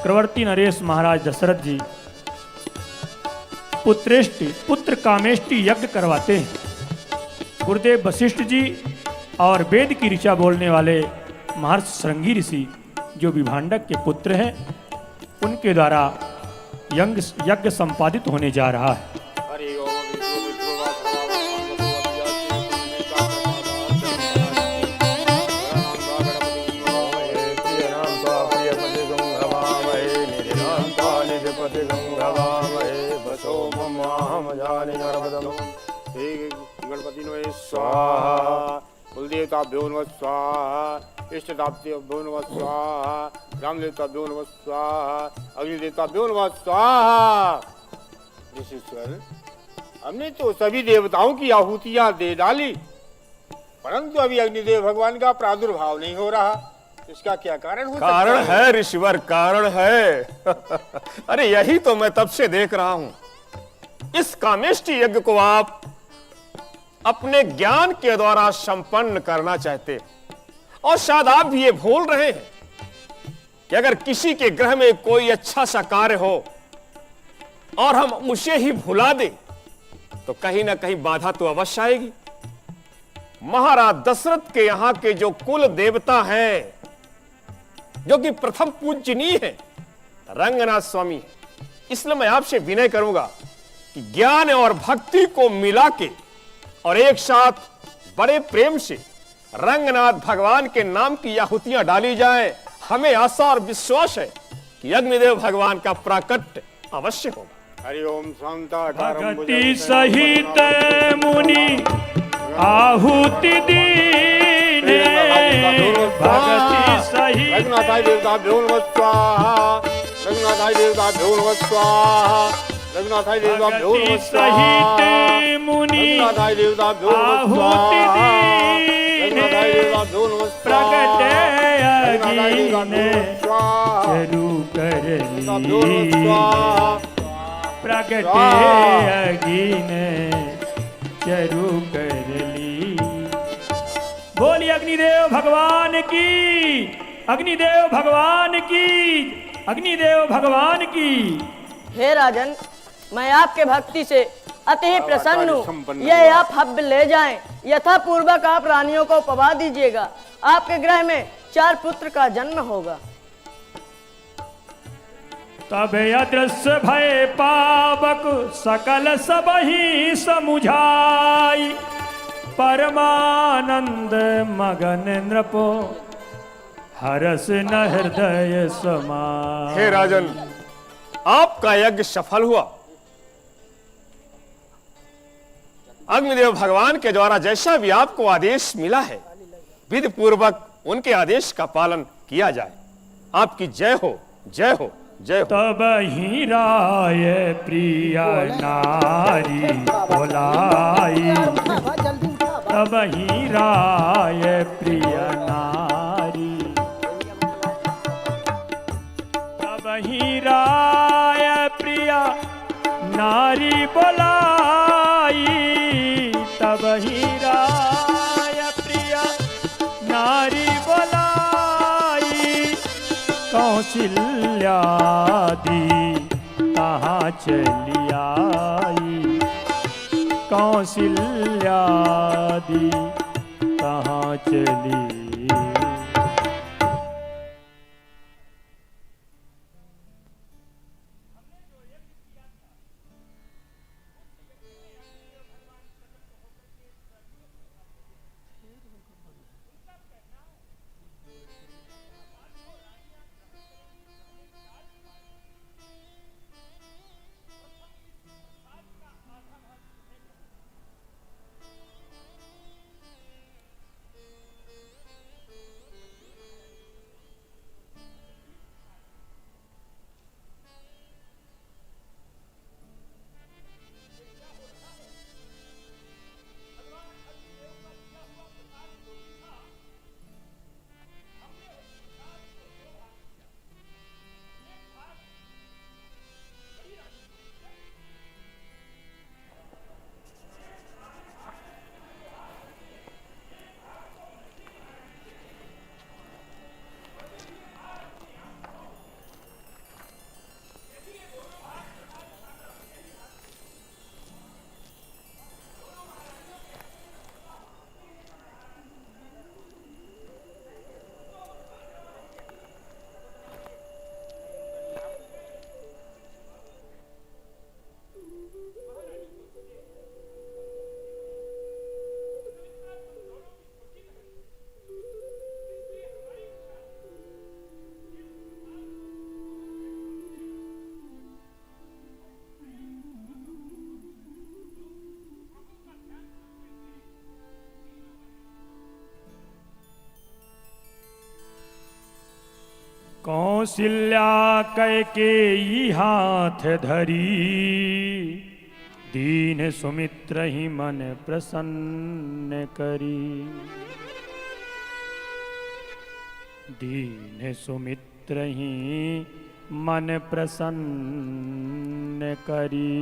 चक्रवर्ती नरेश महाराज दशरथ जी पुत्र कामेष्टि यज्ञ करवाते हैं। गुरुदेव वशिष्ठ जी और वेद की ऋचा बोलने वाले महर्षि श्रृंगी ऋषि जो विभांडक के पुत्र हैं, उनके द्वारा यज्ञ संपादित होने जा रहा है। गणपति स्वाहा, कुलदेवताभ्यो नमः स्वाहा, इष्टदेवताभ्यो नमः स्वाहा, ग्राम देवताभ्यो नमः स्वाहा, अग्निदेवताभ्यो नमः स्वाहा। ऋषिश्वर, हमने तो सभी देवताओं की आहुतियां दे डाली, परंतु अभी अग्निदेव भगवान का प्रादुर्भाव नहीं हो रहा। इसका क्या कारण हो सकता है? कारण है ऋषिवर, कारण है। अरे यही तो मैं तब से देख रहा हूं। इस कामेष्टि यज्ञ को आप अपने ज्ञान के द्वारा संपन्न करना चाहते, और शायद आप भी ये भूल रहे हैं कि अगर किसी के ग्रह में कोई अच्छा सा कार्य हो और हम उसे ही भुला दें तो कहीं ना कहीं बाधा तो अवश्य आएगी। महाराज दशरथ के यहां के जो कुल देवता हैं, जो कि प्रथम पूजनीय है, रंगनाथ स्वामी है, इसलिए मैं आपसे विनय करूंगा कि ज्ञान और भक्ति को मिला के और एक साथ बड़े प्रेम से रंगनाथ भगवान के नाम की आहुतियां डाली जाएं। हमें आशा और विश्वास है कि अग्निदेव भगवान का प्राकट्य अवश्य होगा। हरि ओम शांताकारं भक्ति सहित मुनि आहुति दीने, भक्ति सहित रघुनाथाय देवताभ्यो नमः स्वाहा, रघुनाथाय देवताभ्यो नमः स्वाहा, रघुनाथाय देवताभ्यो नमः स्वाहा, मुनि रघुनाथाय देवताभ्यो नमः आहुति स्वाहा, दीने, रघुनाथाय देवताभ्यो नमः प्रगटे रघुनाथाय देवताभ्यो नमः स्वाहा, चरु कर देवताभ्यो नमः स्वाहा, प्रगटे अग्नि चरु कर ली। बोलिए अग्निदेव भगवान की, अग्निदेव भगवान की, अग्निदेव भगवान की। हे राजन, मैं आपके भक्ति से अति ही प्रसन्न हूँ। ये आप हव्य ले जाएं, यथा पूर्वक आप रानियों को पवा दीजिएगा। आपके ग्रह में 4 पुत्र का जन्म होगा। तब अदृश्य भय पावक सकल सब ही समुझाई, परमानंद मगन नृपो हरस न हृदय समाई। हे राजन, आपका यज्ञ सफल हुआ। अग्निदेव भगवान के द्वारा जैसा भी आपको आदेश मिला है, विधि पूर्वक उनके आदेश का पालन किया जाए। आपकी जय हो, जय हो, जय हो। तब ही राय प्रिय नारी बोलाई, तब ही राय प्रिय नारी, तब ही राय प्रिय नारी बोलाई, तब ही राय प्रिय नारी बोलाई, कौशल्या दी कहाँ चली आई, कौशल्या दी कहाँ चली। कौशल्या कैकेयी हाथ धरी, दीन सुमित्र ही मन प्रसन्न करी। दीन सुमित्र ही मन प्रसन्न करी।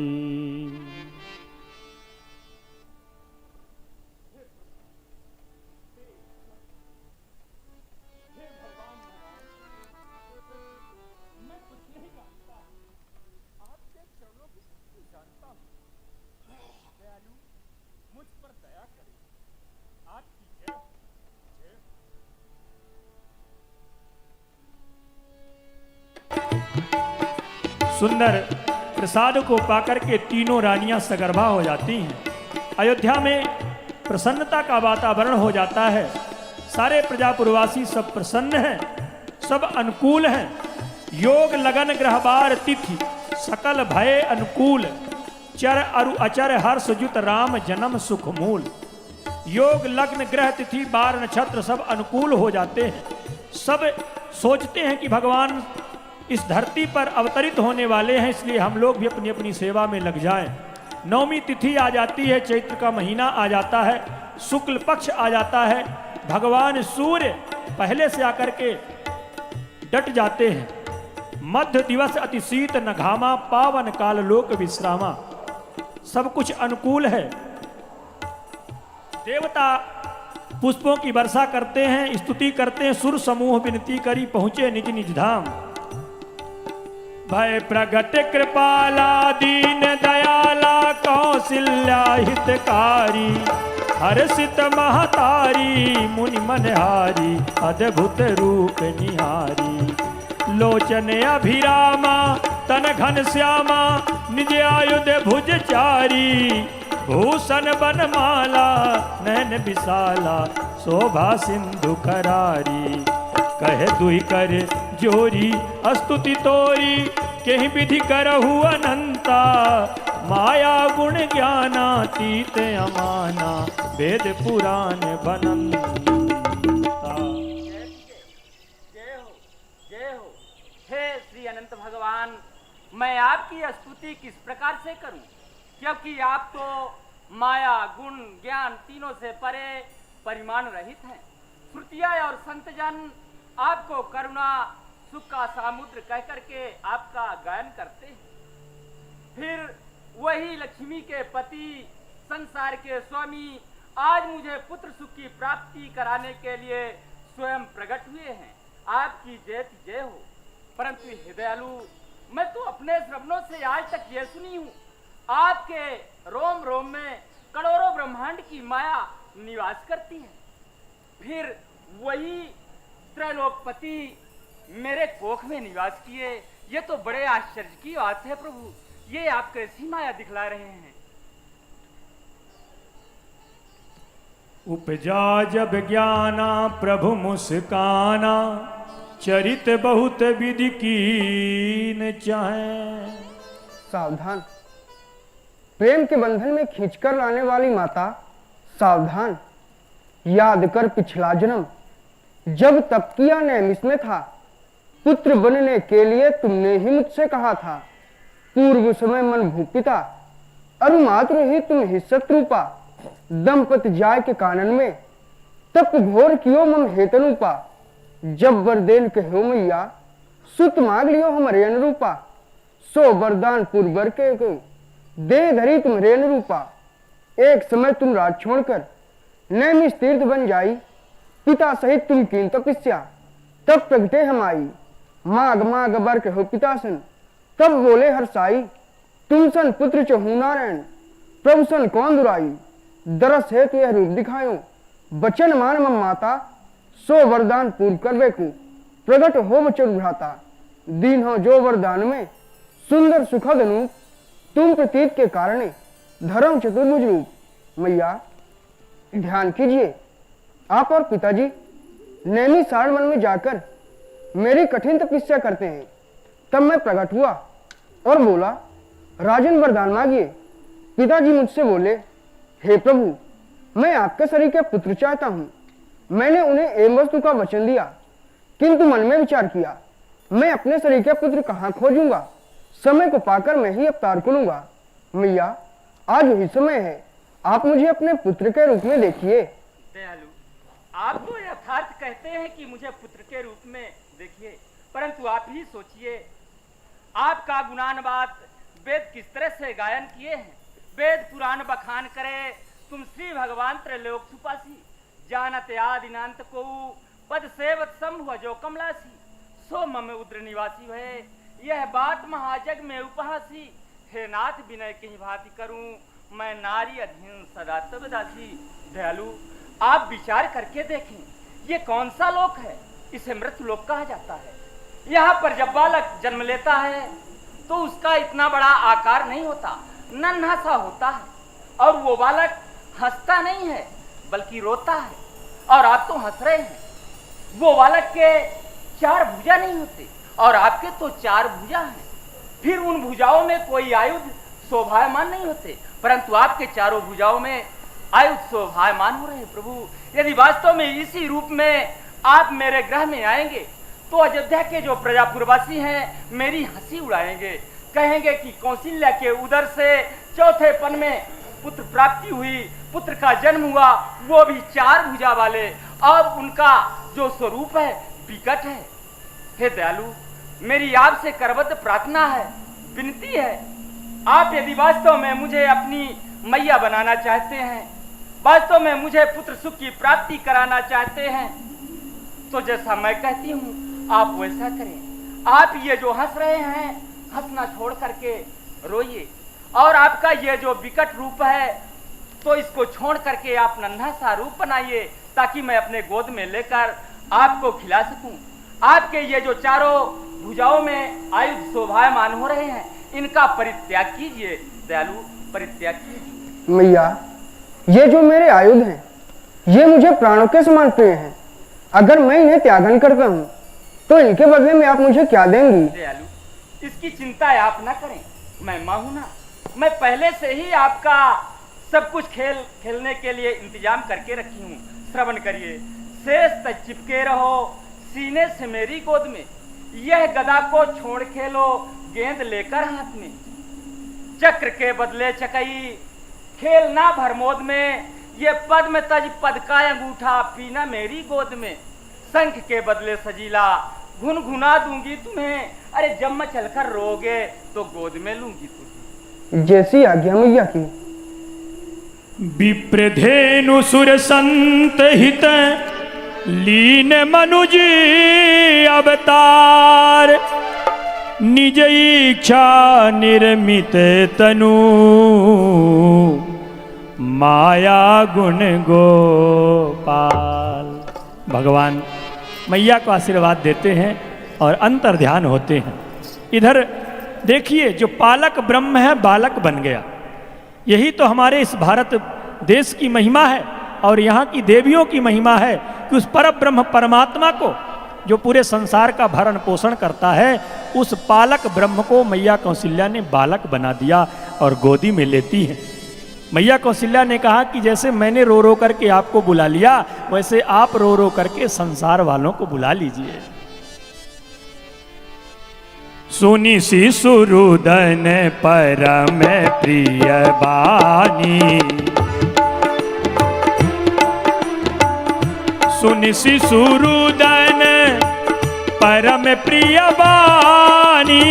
सुंदर प्रसाद को पाकर के तीनों रानियां सगर्भा हो जाती हैं। अयोध्या में प्रसन्नता का वातावरण हो जाता है। सारे प्रजापुरवासी सब प्रसन्न हैं, सब अनुकूल हैं। योग लगन ग्रह बार तिथि सकल भय अनुकूल, चर अरु अचर हर्ष जुत राम जन्म सुख मूल। योग लग्न ग्रह तिथि बार नक्षत्र सब अनुकूल हो जाते हैं। सब सोचते हैं कि भगवान इस धरती पर अवतरित होने वाले हैं, इसलिए हम लोग भी अपनी अपनी सेवा में लग जाएं। नवमी तिथि आ जाती है, चैत्र का महीना आ जाता है, शुक्ल पक्ष आ जाता है। भगवान सूर्य पहले से आकर के डट जाते हैं। मध्य दिवस अति शीत न घामा, पावन काल लोक विश्रामा। सब कुछ अनुकूल है। देवता पुष्पों की वर्षा करते हैं, स्तुति करते हैं। सुर समूह विनती करी पहुंचे निज निज धाम। भय प्रगट कृपाला दीन दयाला, कौशल्या हितकारी। हर्षित महतारी मुनि मनहारी, अद्भुत रूप निहारी। लोचन अभिरामा तन घन श्यामा, निज आयुध भुज चारी। भूषण बनमाला नैन विशाला, शोभा सिंधु करारी। कह दुहि कर जोरी स्तुति तोरी, कहीं विधि करहु अनंता। माया गुण ज्ञानातीत अमाना, वेद पुराण बनंता। जय हो हे श्री अनंत भगवान। मैं आपकी स्तुति किस प्रकार से करूं, क्योंकि आप तो माया गुण ज्ञान तीनों से परे परिमाण रहित हैं। श्रुतियाँ और संतजन आपको करुणा सुख का समुद्र कह करके आपका गायन करते हैं। फिर वही लक्ष्मी के पति संसार के स्वामी आज मुझे पुत्र सुख की प्राप्ति कराने के लिए स्वयं प्रकट हुए हैं। आपकी जय जय हो। परंतु हे दयालु, मैं तो अपने श्रवणों से आज तक ये सुनी हूँ, आपके रोम रोम में करोड़ों ब्रह्मांड की माया निवास करती है। फिर वही त्रैलोकपति मेरे कोख में निवास किए। ये तो बड़े आश्चर्य की बात है प्रभु। ये आप कैसी माया दिखला रहे हैं? उपजा जब ज्ञाना प्रभु मुस्काना, चरित बहुत विधि कीन चाहे। सावधान, प्रेम के बंधन में खींचकर लाने वाली माता सावधान। याद कर पिछला जन्म, जब तप किया नैमिष में था। पुत्र बनने के लिए तुमने ही मुझसे कहा था। पूर्व समय मन भूपिता, अरुमात्र ही तुम ही शत्रुपा। दंपति जाय के कानन में, तप घोर कियो मम हेतनुपा। जब वरदेन कहो मैया, सुत मांग लियो हमरे अनुरूपा। सो वरदान पूर्वर के को, दे धरी तुम्हारे अनुरूपा। एक समय तुम राज छोड़कर नैमिष तीर्थ बन जाई। पिता सहित तुम कीन तपस्या, तब प्रगटे हम आई। माग माग बर कहो पिता सन, तब बोले हर्षाई। तुम सन पुत्र चहु नारायण, प्रभु सन कौन दुराई। दरस है तो यह रूप दिखायो, बचन मान मम माता। सो वरदान पूर्व करवे को, प्रगट हो बचन भ्राता। दीन हो जो वरदान में, सुंदर सुखद अनूप। तुम प्रतीत के कारणे, धर्म चतुर्भुज रूप। मैया ध्यान कीजिए, आप और पिताजी नैमिष सारण वन में जाकर मेरी कठिन तपस्या करते हैं। तब मैं प्रकट हुआ और बोला, राजन वरदान मांगिए। पिताजी मुझसे बोले, हे प्रभु, मैं आपके शरीर के पुत्र चाहता हूँ। मैंने उन्हें एवं वस्तु का वचन दिया, किंतु मन में विचार किया, मैं अपने सरीखे पुत्र कहाँ खोजूंगा? समय को पाकर मैं ही अवतार करूंगा। मैया, आज वही समय है, आप मुझे अपने पुत्र के रूप में देखिए। दयालु, आप तो यथार्थ कहते हैं कि मुझे पुत्र के रूप में देखिए, परंतु आप ही सोचिए, आपका गुणानुवाद वेद किस तरह से गायन किए हैं। वेद पुराण बखान करे, तुम श्री भगवान त्रैलोक सुपासी, जानत आदिनांत को पद सेवत संभव जो कमलासी, सो मम उद्र निवासी है, यह बात महाजग में उपहासी, हे नाथ विनय कहीं भांति करूं, मैं नारी अधीन सदा तब दासी। दयालु, आप विचार करके देखें, ये कौन सा लोक है? इसे मृत्यु लोक कहा जाता है। यहाँ पर जब बालक जन्म लेता है तो उसका इतना बड़ा आकार नहीं होता, नन्हा सा होता है, और वो बालक हंसता नहीं है बल्कि रोता है, और आप तो हंस रहे हैं। वो बालक के 4 भुजा नहीं होते और आपके तो 4 भुजा हैं। फिर उन भुजाओं में कोई आयुध शोभायमान नहीं होते, परंतु आपके चारों भुजाओं में आयुध शोभायमान हो रहे हैं। प्रभु, यदि वास्तव में इसी रूप में आप मेरे ग्रह में आएंगे तो अयोध्या के जो प्रजापुरवासी हैं मेरी हंसी उड़ाएंगे, कहेंगे कि कौशल्या के उदर से चौथे पन में पुत्र प्राप्ति हुई, पुत्र का जन्म हुआ, वो भी 4 भुजा वाले, और उनका जो स्वरूप है विकट है। हे दयालु, मेरी आपसे करबद्ध प्रार्थना है, विनती है, आप यदि वास्तव में मुझे अपनी मैया बनाना चाहते हैं, वास्तव में मुझे पुत्र सुख की प्राप्ति कराना चाहते हैं, तो जैसा मैं कहती हूँ आप वैसा करें। आप ये जो हंस रहे हैं, हंसना छोड़ करके रोइए, और आपका ये जो विकट रूप है तो इसको छोड़ करके आप नन्हा सा रूप बनाइए, ताकि मैं अपने गोद में लेकर आपको खिला सकूं। आपके ये जो चारों भुजाओं में आयुध शोभायमान हो रहे हैं, इनका परित्याग कीजिए। दयालु, परित्याग कीजिए। मैया, ये जो मेरे आयुध हैं, ये मुझे प्राणों के समान प्रिय हैं। अगर मैं इन्हें त्यागन करता हूँ तो इनके बदले में आप मुझे क्या देंगी? दयालु, इसकी चिंता आप ना करें, मैं माँ हूं ना, मैं पहले से ही आपका सब कुछ खेलने के लिए इंतजाम करके रखी हूँ। श्रवण करिए, शेष तक चिपके रहो सीने से मेरी गोद में, यह गदा को छोड़ खेलो गेंद लेकर हाथ में, चक्र के बदले चकई खेलना भरमोद में, ये पद्म तज पद का अंगूठा पीना मेरी गोद में, शंख के बदले सजीला गुनगुना दूंगी तुम्हें, अरे जब मैं चलकर रोगे तो गोद में लूंगी तुम्हें। जैसी आज्ञा मैया की। विप्रधेनु सुर संत हित लीन मनुज अवतार, निज इच्छा निर्मित तनु माया गुण गोपाल। भगवान मैया को आशीर्वाद देते हैं और अंतर ध्यान होते हैं। इधर देखिए, जो पालक ब्रह्म है बालक बन गया। यही तो हमारे इस भारत देश की महिमा है और यहाँ की देवियों की महिमा है कि उस पर ब्रह्म परमात्मा को, जो पूरे संसार का भरण पोषण करता है, उस पालक ब्रह्म को मैया कौशल्या ने बालक बना दिया और गोदी में लेती है। मैया कौशल्या ने कहा कि जैसे मैंने रो रो करके आपको बुला लिया, वैसे आप रो रो करके संसार वालों को बुला लीजिए। सुनि शिशुरुदन परम प्रिय बानी, सुनि शिशुरुदन परम प्रिय बानी,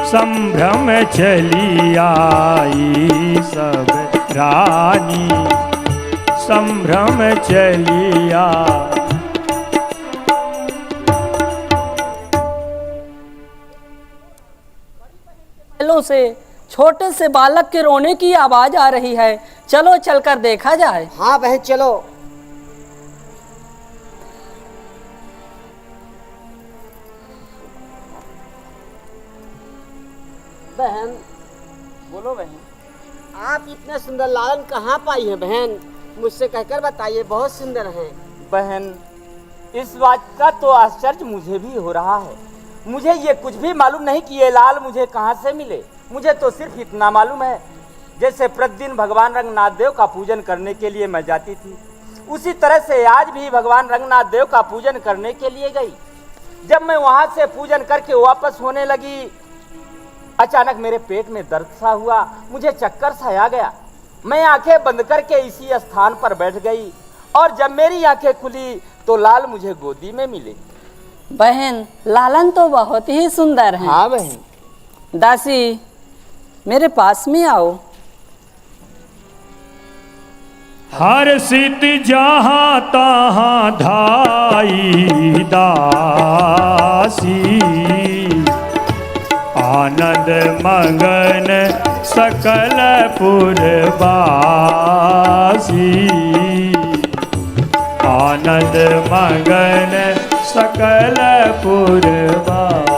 संभ्रम चली आई सब रानी, संभ्रम चली आई। से छोटे से बालक के रोने की आवाज आ रही है, चलो चलकर देखा जाए। हाँ बहन चलो। बहन, बोलो बहन। आप इतना सुंदर लालन कहाँ पाई है बहन? मुझसे कहकर बताइए, बहुत सुंदर हैं। बहन, इस बात का तो आश्चर्य मुझे भी हो रहा है। मुझे ये कुछ भी मालूम नहीं कि ये लाल मुझे कहाँ से मिले। मुझे तो सिर्फ इतना मालूम है, जैसे प्रतिदिन भगवान रंगनाथ देव का पूजन करने के लिए मैं जाती थी, उसी तरह से आज भी भगवान रंगनाथ देव का पूजन करने के लिए गई। जब मैं वहां से पूजन करके वापस होने लगी, अचानक मेरे पेट में दर्द सा हुआ, मुझे चक्कर सा आ गया। मैं आंखें बंद करके इसी स्थान पर बैठ गई और जब मेरी आंखें खुली तो लाल मुझे गोदी में मिले। बहन, लालन तो बहुत ही सुंदर है। हाँ बहन। दासी, मेरे पास में आओ। हर सित जहाँ तहाँ धाई दासी, आनंद मगन सकल पुरवासी, आनंद मगन सकल पुरवासी।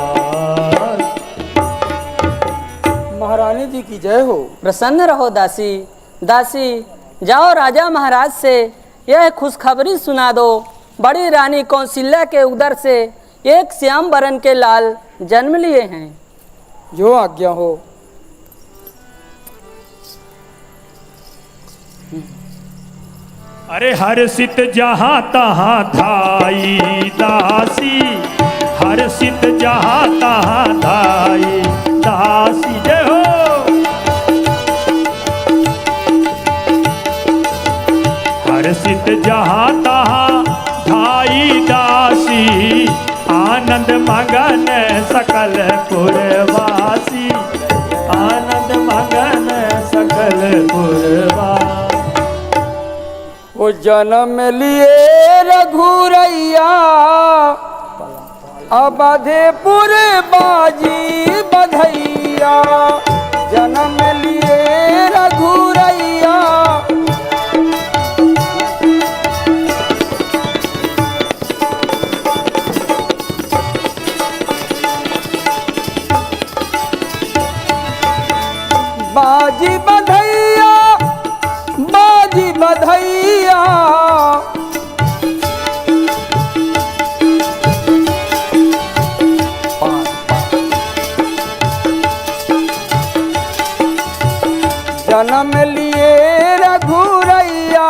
महारानी जी की जय हो। प्रसन्न रहो दासी। दासी, जाओ राजा महाराज से यह खुशखबरी सुना दो, बड़ी रानी कौशल्या के उदर से एक श्याम बरन के लाल जन्म लिए हैं। जो आज्ञा हो। अरे हर सित जहाँ तहाँ धाई दासी, हर सित जहाँ तहाँ धाई दासी। जय हो। हर सित जहाँ तहाँ धाई दासी, आनंद मगन सकल पुरवासी, आनंद मगन सकल पुरवासी। वो जन्म लिए रघुरैया, अवधेपुर बाजी बधैया। जन्म लिए रघुरैया, बाजी बधैया, बाजी बधैया। जन्म लिए रघुरैया,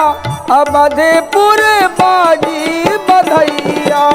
अवधेपुर बाजी बधैया।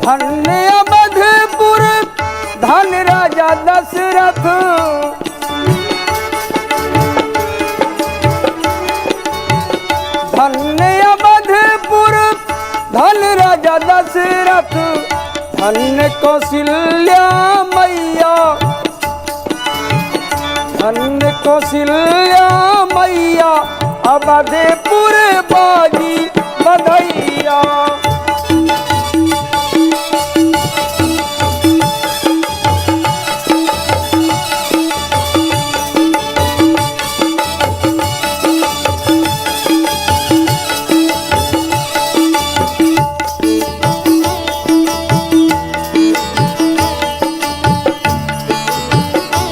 धन्य अवधपुर धन राजा दशरथ, धन्य अवधपुर धन राजा दशरथ। धन्य कौशल्या मैया, धन्य कौशल्या मैया। अवधपुर बाजी बधैया।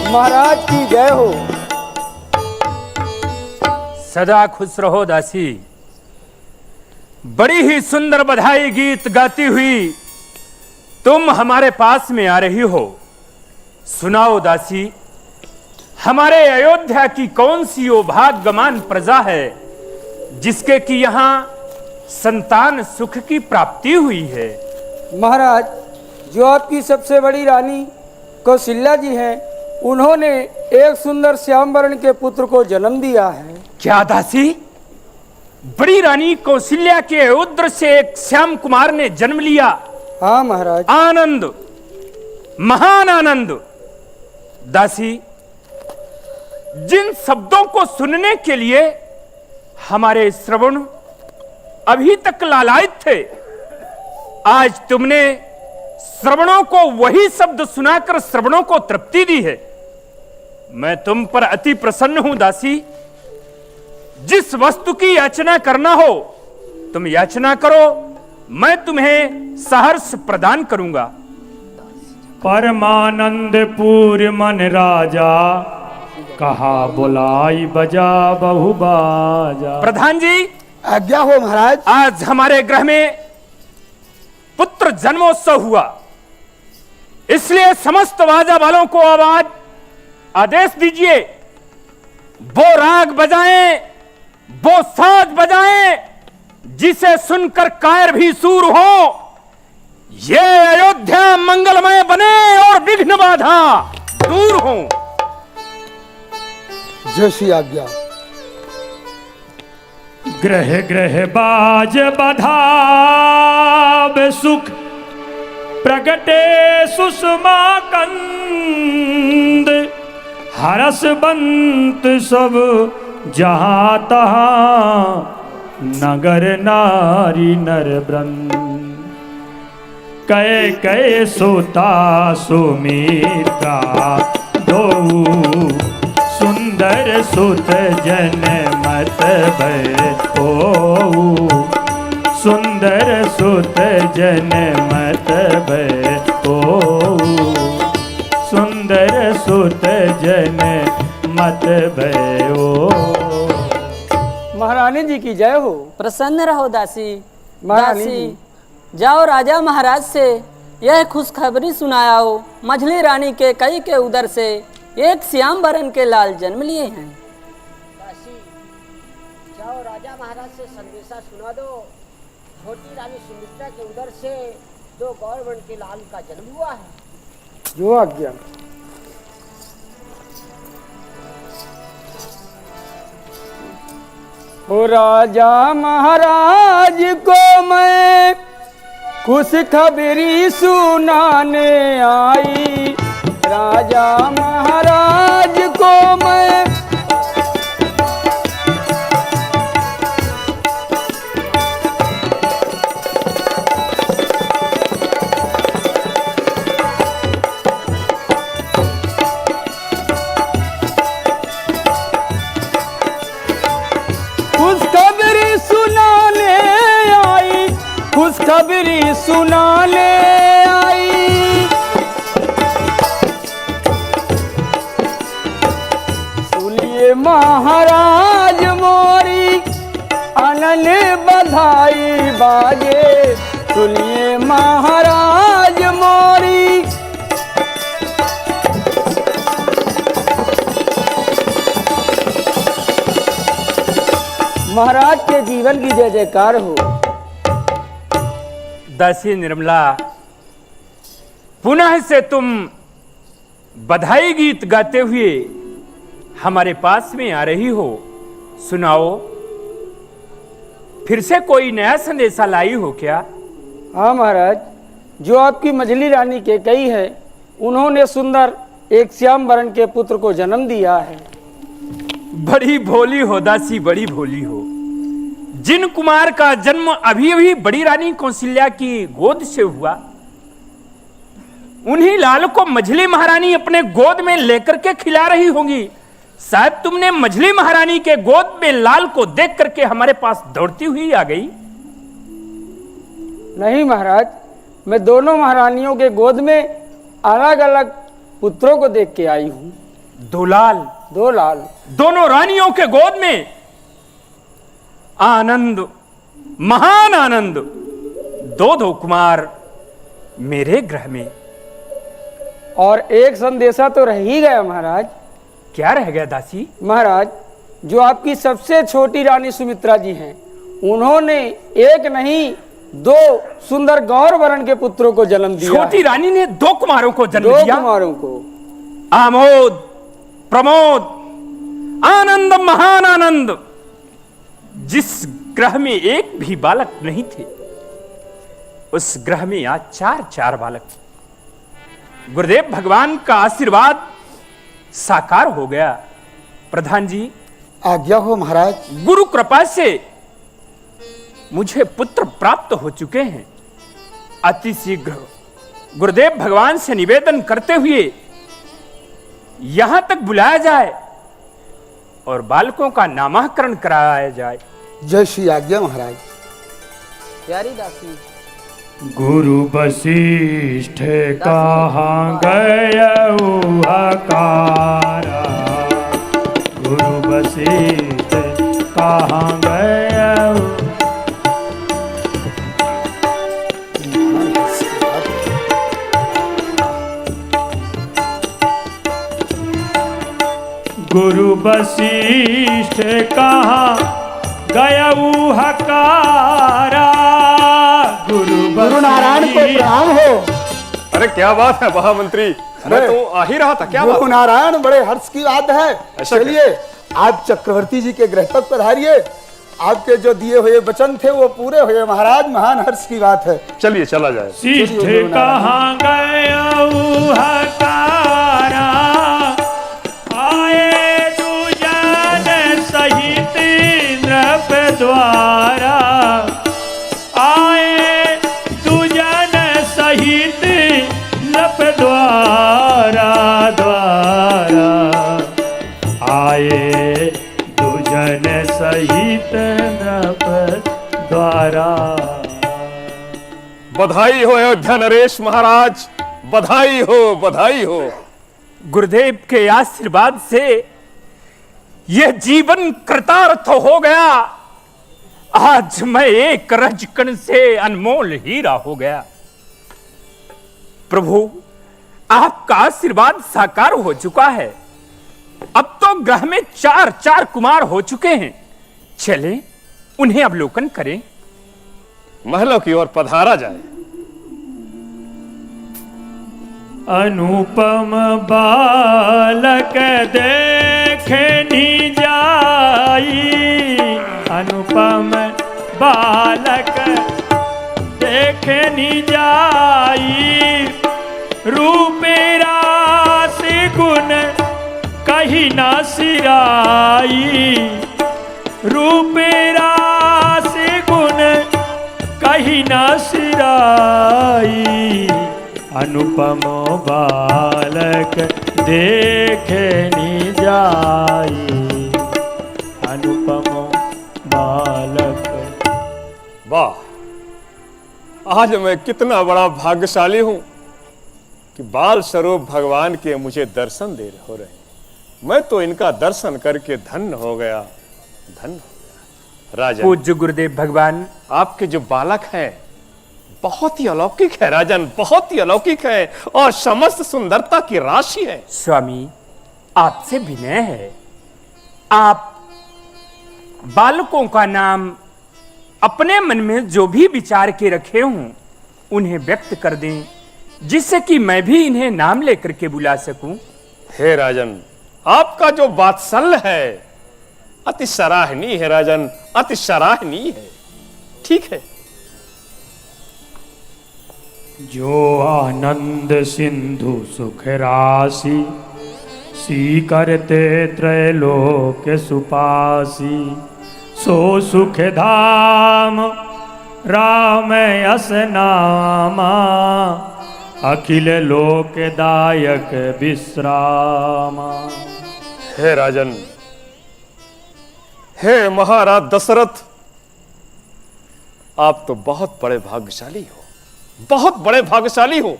महाराज की जय हो। सदा खुश रहो दासी। बड़ी ही सुंदर बधाई गीत गाती हुई तुम हमारे पास में आ रही हो। सुनाओ दासी, हमारे अयोध्या की कौन सी वो भाग्यमान प्रजा है जिसके कि यहां संतान सुख की प्राप्ति हुई है? महाराज, जो आपकी सबसे बड़ी रानी कौशल्या जी हैं, उन्होंने एक सुंदर श्याम वर्ण के पुत्र को जन्म दिया है। क्या दासी, बड़ी रानी कौशल्या के उद्र से एक श्याम कुमार ने जन्म लिया? हाँ महाराज। आनंद, महान आनंद। दासी, जिन शब्दों को सुनने के लिए हमारे श्रवण अभी तक लालायित थे, आज तुमने श्रवणों को वही शब्द सुनाकर श्रवणों को तृप्ति दी है। मैं तुम पर अति प्रसन्न हूं दासी। जिस वस्तु की याचना करना हो तुम याचना करो, मैं तुम्हें सहर्ष प्रदान करूंगा। परमानंद पूर मन राजा, कहा बुलाई बजा बहु बाजा। प्रधान जी, आज्ञा हो महाराज। आज हमारे ग्रह में पुत्र जन्मोत्सव हुआ, इसलिए समस्त बाजा वालों को आवाज आदेश दीजिए, वो राग बजाएं, वो साज बजाएं, जिसे सुनकर कायर भी सूर हो। ये अयोध्या मंगलमय बने और विघ्न बाधा दूर हो। जैसी आज्ञा। ग्रह ग्रह बाज बधाव सुख, प्रगटे सुषमा कंद। हरस बंत सब जहां तहां, नगर नारी नर वृंद। कय कय सोता सुमीता, दो सुंदर सुत जन मत भयो। सुंदर सुत जन मत भयो। सुंदर सुत जन मत भयो। महारानी जी की जय हो। प्रसन्न रहो दासी। महारानी दासी, जाओ राजा महाराज से यह खुशखबरी सुनाओ, मझली रानी के कई के उदर से एक श्याम बरन के लाल जन्म लिए हैं। दासी, जाओ राजा महाराज से संदेशा सुना दो, छोटी रानी सुमित्रा के उदर से 2 गौरवर्ण के लाल का जन्म हुआ है। जो आज्ञा। ओ राजा महाराज को मैं खुशखबरी सुनाने आई। राजा महाराज को मैं खुशखबरी सुनाने आई। खुशखबरी सुनाने आई। सुनिए महाराज मोरी, आनंद बधाई बाजे। सुनिए महाराज मोरी, महाराज के जीवन की जय जयकार हो। दासी निर्मला, पुनः से तुम बधाई गीत गाते हुए हमारे पास में आ रही हो। सुनाओ, फिर से कोई नया संदेशा लाई हो क्या? हाँ महाराज, जो आपकी मझली रानी के कई है, उन्होंने सुंदर एक श्याम बरन के पुत्र को जन्म दिया है। बड़ी भोली हो दासी, बड़ी भोली हो। जिन कुमार का जन्म अभी अभी बड़ी रानी कौशल्या की गोद से हुआ, उन्हीं लाल को मझली महारानी अपने गोद में लेकर के खिला रही होंगी। शायद तुमने मझली महारानी के गोद में लाल को देख करके हमारे पास दौड़ती हुई आ गई। नहीं महाराज, मैं दोनों महारानियों के गोद में अलग अलग पुत्रों को देख के आई हूँ। दो लाल, दो लाल, दोनों रानियों के गोद में आनंद, महान आनंद। दो दो कुमार मेरे ग्रह में। और एक संदेशा तो रह ही गया महाराज। क्या रह गया दासी? महाराज, जो आपकी सबसे छोटी रानी सुमित्रा जी हैं, उन्होंने एक नहीं 2 सुंदर गौर वर्ण के पुत्रों को जन्म दिया। छोटी रानी ने 2 कुमारों को जन्म 2 दिया। कुमारों को। आमोद, प्रमोद, आनंद, महान आनंद। जिस ग्रह में एक भी बालक नहीं थे, उस ग्रह में आज 4 बालक। गुरुदेव भगवान का आशीर्वाद साकार हो गया। प्रधान जी, आज्ञा हो महाराज। गुरु कृपा से मुझे पुत्र प्राप्त हो चुके हैं। अति शीघ्र गुरुदेव भगवान से निवेदन करते हुए यहां तक बुलाया जाए और बालकों का नामकरण कराया जाए। जय श्री आज्ञा महाराज। प्यारी दासी। गुरु वशिष्ठ कहाँ गयऊ हकारा, गुरु वशिष्ठ कहाँ गयऊ। गुरु वशिष्ठ कहाँ गयऊ हकारा, गुरु नारायण को प्रणाम हो। अरे क्या बात है महामंत्री, मैं तो आ ही रहा था। क्या बात? गुरु नारायण, बड़े हर्ष की बात है। चलिए आप चक्रवर्ती जी के गृह तक पधारिए। आपके जो दिए हुए वचन थे वो पूरे हुए महाराज, महान हर्ष की बात है। चलिए चला जाए। शिष्ठ कहाँ गयऊ हकारा, आए दुजन सहित नृप द्वारा, आए दुजन सहित नृप द्वारा द्वारा, आए दुजन सहित नृप द्वारा। बधाई हो अयोध्या नरेश महाराज, बधाई हो, बधाई हो। गुरुदेव के आशीर्वाद से यह जीवन कृतार्थ हो गया। आज मैं एक रजकण से अनमोल हीरा हो गया। प्रभु, आपका आशीर्वाद साकार हो चुका है। अब तो ग्रह में 4 कुमार हो चुके हैं। चले उन्हें अवलोकन करें। महलों की ओर पधारा जाए। अनुपम बालक देखनी जाई, अनुपम बालक देखनी जाई, रूप रास गुण कहीं ना सिराई, रूप रास गुण कहीं ना सिराई, अनुपम बालक देखनी जाई, अनुपम बालक। वाह, आज मैं कितना बड़ा भाग्यशाली हूं कि बाल स्वरूप भगवान के मुझे दर्शन हो रहे हैं। मैं तो इनका दर्शन करके धन्य हो गया, धन्य हो गया। राजन, पूज्य गुरुदेव भगवान, आपके जो बालक हैं बहुत ही अलौकिक है राजन, बहुत ही अलौकिक है और समस्त सुंदरता की राशि है। स्वामी, आपसे विनय है। आप बालकों का नाम अपने मन में जो भी विचार के रखे हों उन्हें व्यक्त कर दें, जिससे कि मैं भी इन्हें नाम लेकर के बुला सकूं। हे राजन, आपका जो वात्सल्य है अति सराहनीय है राजन, अति सराहनीय है। ठीक है। जो आनंद सिंधु सुख राशि, सी करते त्रैलोक सुपासी, सो सुख धाम राम यस नामा, अखिल लोकदायक विश्रामा। हे राजन, हे महाराज दशरथ, आप तो बहुत बड़े भाग्यशाली हो, बहुत बड़े भाग्यशाली हो।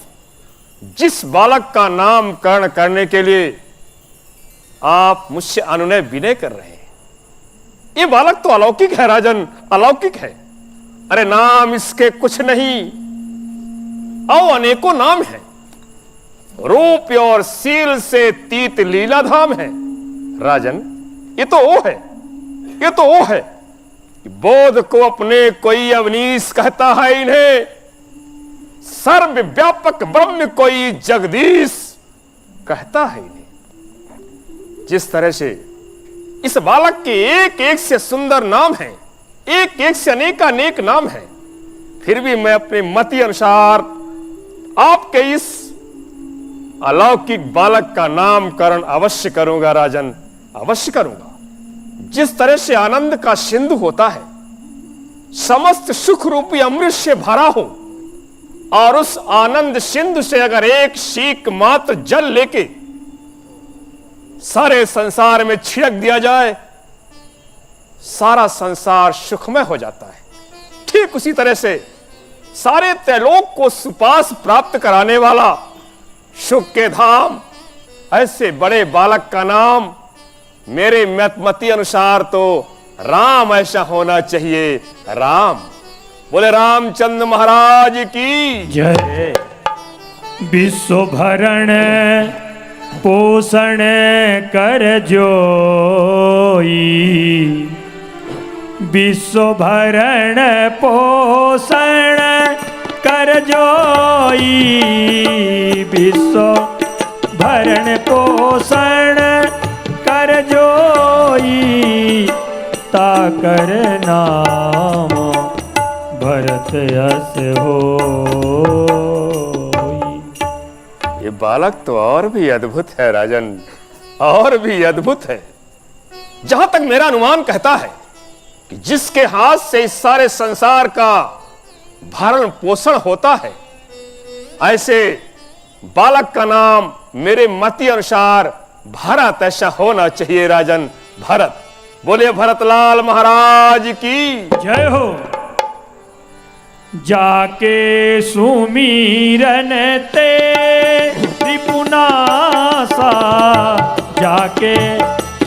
जिस बालक का नामकरण करने के लिए आप मुझसे अनुनय विनय कर रहे हैं, ये बालक तो अलौकिक है राजन, अलौकिक है। अरे नाम इसके कुछ नहीं और अनेकों नाम है। रूप और सील से तीत लीला धाम है राजन। ये तो वो है, ये तो वो है कि बोध को अपने कोई अवनीश कहता है, इन्हें सर्वव्यापक ब्रह्म कोई जगदीश कहता है इन्हें। जिस तरह से इस बालक के एक एक से सुंदर नाम है, एक एक से अनेक नाम है, फिर भी मैं अपने मति अनुसार आपके इस अलौकिक बालक का नामकरण अवश्य करूंगा राजन, अवश्य करूंगा। जिस तरह से आनंद का सिंधु होता है, समस्त सुख रूपी अमृत से भरा हो, और उस आनंद सिंधु से अगर एक सीक मात्र जल लेके सारे संसार में छिड़क दिया जाए, सारा संसार सुखमय हो जाता है। ठीक उसी तरह से सारे त्रैलोक को सुपास प्राप्त कराने वाला सुख के धाम, ऐसे बड़े बालक का नाम मेरे मति अनुसार तो राम ऐसा होना चाहिए। राम, बोले रामचंद्र महाराज की जय। विश्व भरण पोषण कर जोई, विश्व भरण पोषण कर जोई, विश्व भरण पोषण कर जोई, ताकर नाम भरत यस होई। ये बालक तो और भी अद्भुत है राजन, और भी अद्भुत है। जहां तक मेरा अनुमान कहता है कि जिसके हाथ से इस सारे संसार का भरण पोषण होता है, ऐसे बालक का नाम मेरे मति अनुसार भरत ऐसा होना चाहिए। राजन भरत, बोले भरतलाल महाराज की जय हो। जाके सुमीरन ते त्रिपुनासा, जाके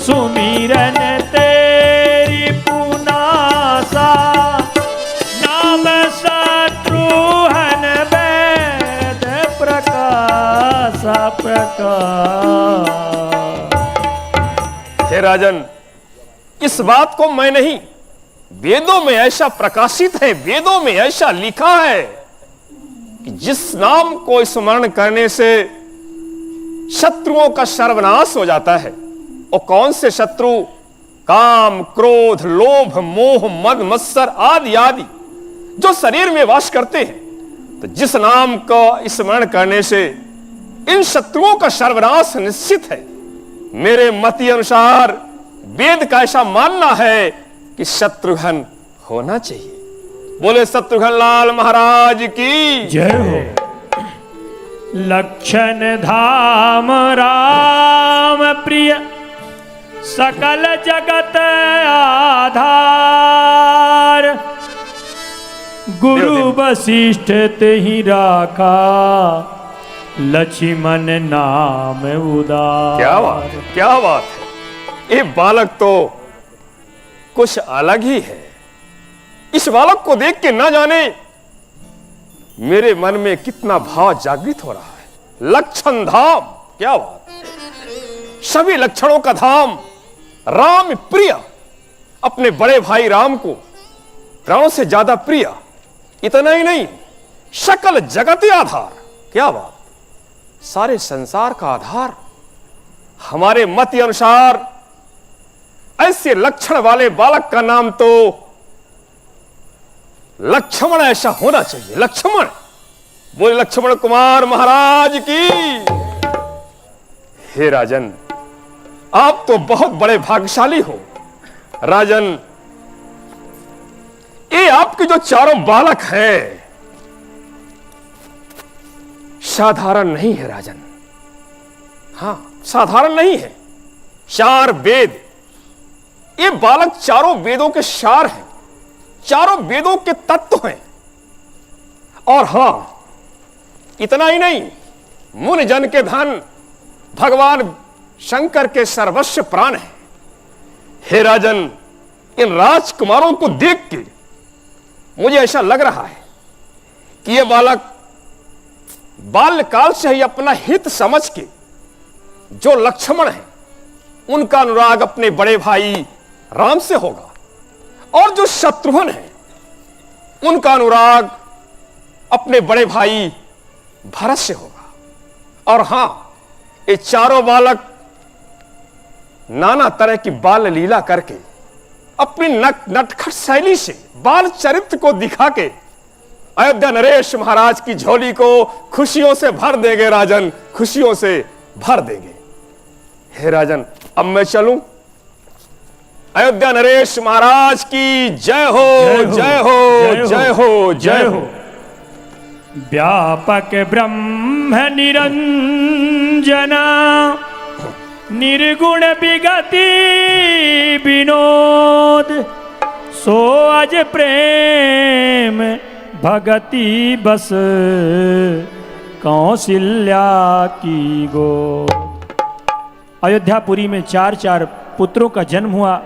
सुमीरन तेरी पुनासा, नाम शत्रुहन वेद प्रकाश प्रकाश। हे राजन, इस बात को मैं नहीं, वेदों में ऐसा प्रकाशित है, वेदों में ऐसा लिखा है कि जिस नाम को स्मरण करने से शत्रुओं का सर्वनाश हो जाता है। और कौन से शत्रु? काम, क्रोध, लोभ, मोह, मद, मत्सर आदि आदि जो शरीर में वास करते हैं। तो जिस नाम को स्मरण करने से इन शत्रुओं का सर्वनाश निश्चित है। मेरे मति अनुसार वेद का ऐसा मानना है कि शत्रुघ्न होना चाहिए। बोले शत्रुघ्न लाल महाराज की जय हो। लक्षण धाम राम प्रिय, सकल जगत आधार, गुरु वशिष्ठ तेहि राखा, लक्ष्मण नाम उदार। क्या बात है, क्या बात है। ये बालक तो कुछ अलग ही है। इस बालक को देख के ना जाने मेरे मन में कितना भाव जागृत हो रहा है। लक्षण धाम, क्या बात, सभी लक्षणों का धाम, राम प्रिय, अपने बड़े भाई राम को प्राणों से ज्यादा प्रिय। इतना ही नहीं, सकल जगत आधार, क्या बात, सारे संसार का आधार। हमारे मत अनुसार ऐसे लक्षण वाले बालक का नाम तो लक्ष्मण ऐसा होना चाहिए। लक्ष्मण, बोले लक्ष्मण कुमार महाराज की। हे राजन, आप तो बहुत बड़े भाग्यशाली हो। राजन, ये आपके जो चारों बालक हैं साधारण नहीं है राजन। हां, साधारण नहीं है। चार वेद, ये बालक चारों वेदों के सार हैं, चारों वेदों के तत्व हैं। और हां, इतना ही नहीं, मुनि जन के धन, भगवान शंकर के सर्वस्व प्राण है। हे राजन, इन राजकुमारों को देख के मुझे ऐसा लग रहा है कि ये बालक बाल्यकाल से ही अपना हित समझ के जो लक्ष्मण है उनका अनुराग अपने बड़े भाई राम से होगा, और जो शत्रुघ्न है उनका अनुराग अपने बड़े भाई भरत से होगा। और हां, ये चारों बालक नाना तरह की बाल लीला करके अपनी नटखट शैली से बाल चरित्र को दिखा के अयोध्या नरेश महाराज की झोली को खुशियों से भर देंगे। राजन, खुशियों से भर देंगे। हे राजन, अब मैं चलूं? अयोध्या नरेश महाराज की जय हो, जय हो, जय हो, जय हो। व्यापक ब्रह्म निरंजना, निर्गुण विगति विनोद, सो अज प्रेम भगति बस, कौशल्या की गोद। अयोध्यापुरी में 4 पुत्रों का जन्म हुआ।